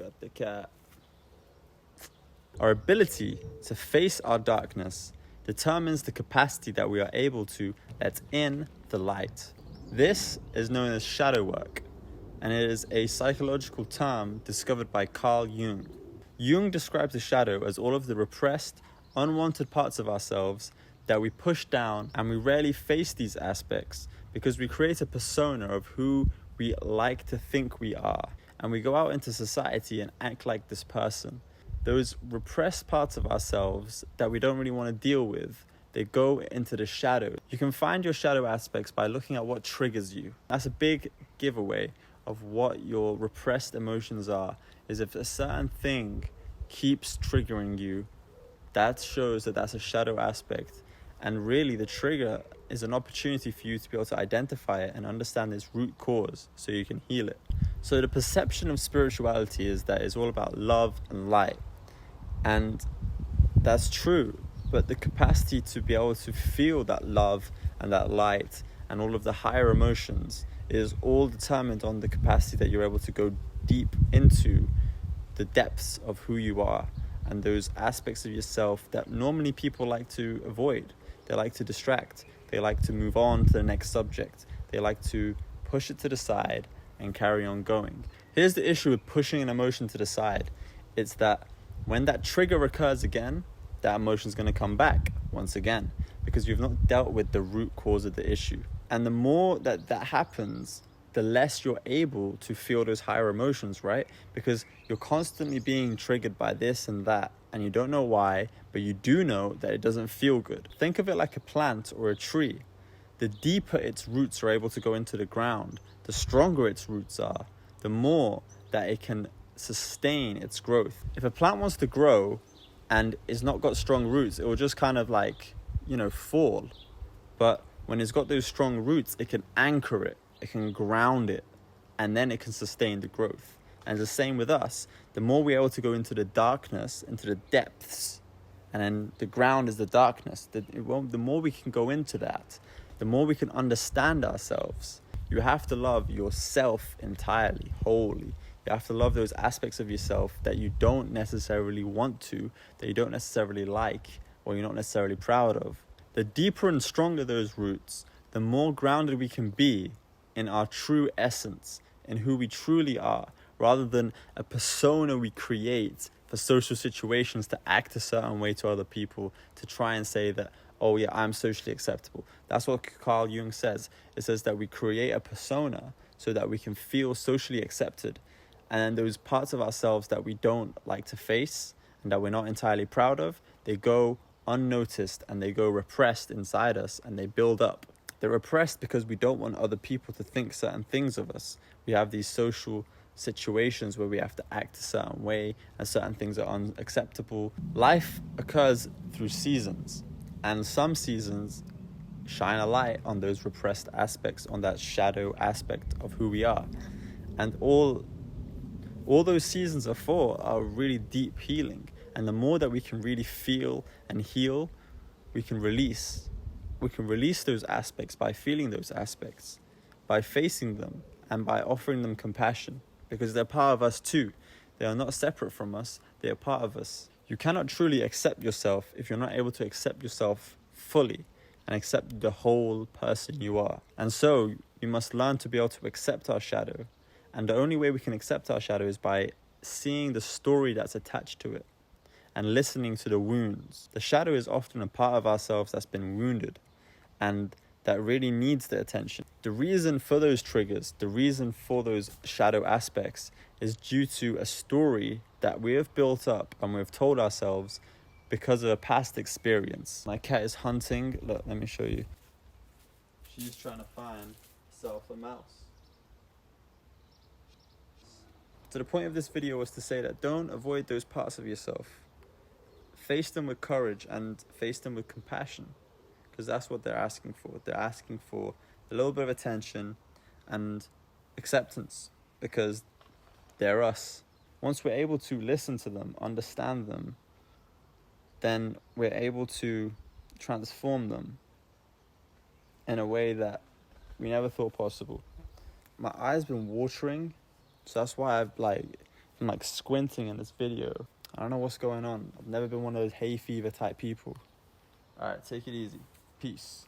Got the cat. Our ability to face our darkness determines the capacity that we are able to let in the light. This is known as shadow work, and it is a psychological term discovered by Carl Jung. Jung describes the shadow as all of the repressed, unwanted parts of ourselves that we push down, and we rarely face these aspects because we create a persona of who we like to think we are, and we go out into society and act like this person. Those repressed parts of ourselves that we don't really want to deal with, they go into the shadow. You can find your shadow aspects by looking at what triggers you. That's a big giveaway of what your repressed emotions are, is if a certain thing keeps triggering you, that shows that that's a shadow aspect. And really the trigger is an opportunity for you to be able to identify it and understand its root cause so you can heal it. So the perception of spirituality is that it's all about love and light. And that's true, but the capacity to be able to feel that love and that light and all of the higher emotions is all determined on the capacity that you're able to go deep into the depths of who you are and those aspects of yourself that normally people like to avoid. They like to distract. They like to move on to the next subject. They like to push it to the side and carry on going. Here's the issue with pushing an emotion to the side. It's that when that trigger occurs again, that emotion's going to come back once again because you've not dealt with the root cause of the issue. And the more that happens, the less you're able to feel those higher emotions, right? Because you're constantly being triggered by this and that, and you don't know why, but you do know that it doesn't feel good. Think of it like a plant or a tree. The deeper its roots are able to go into the ground, the stronger its roots are, the more that it can sustain its growth. If a plant wants to grow and it's not got strong roots, it will just kind of fall. But when it's got those strong roots, it can anchor it, it can ground it, and then it can sustain the growth. And the same with us. The more we're able to go into the darkness, into the depths, and then the ground is the darkness, the more we can go into that, the more we can understand ourselves. You have to love yourself entirely, wholly. You have to love those aspects of yourself that you don't necessarily want to, that you don't necessarily like, or you're not necessarily proud of. The deeper and stronger those roots, the more grounded we can be in our true essence, in who we truly are, rather than a persona we create for social situations to act a certain way to other people, to try and say that, oh yeah, I'm socially acceptable. That's what Carl Jung says. It says that we create a persona so that we can feel socially accepted. And then those parts of ourselves that we don't like to face and that we're not entirely proud of, they go unnoticed and they go repressed inside us and they build up. They're repressed because we don't want other people to think certain things of us. We have these social situations where we have to act a certain way and certain things are unacceptable. Life occurs through seasons, and some seasons shine a light on those repressed aspects, on that shadow aspect of who we are. And all those seasons are for are really deep healing. And the more that we can really feel and heal, we can release. We can release those aspects by feeling those aspects, by facing them, and by offering them compassion, because they're part of us too. They are not separate from us, they are part of us. You cannot truly accept yourself if you're not able to accept yourself fully and accept the whole person you are. And so we must learn to be able to accept our shadow. And the only way we can accept our shadow is by seeing the story that's attached to it and listening to the wounds. The shadow is often a part of ourselves that's been wounded and that really needs the attention. The reason for those triggers, the reason for those shadow aspects is due to a story that we have built up and we've told ourselves because of a past experience. My cat is hunting. Look, let me show you. She's trying to find herself a mouse. So the point of this video was to say that don't avoid those parts of yourself. Face them with courage and face them with compassion, because that's what they're asking for. They're asking for a little bit of attention and acceptance, because they're us. Once we're able to listen to them, understand them, then we're able to transform them in a way that we never thought possible. My eyes been watering, so that's why I've I'm like squinting in this video. I don't know what's going on. I've never been one of those hay fever type people. Alright, take it easy. Peace.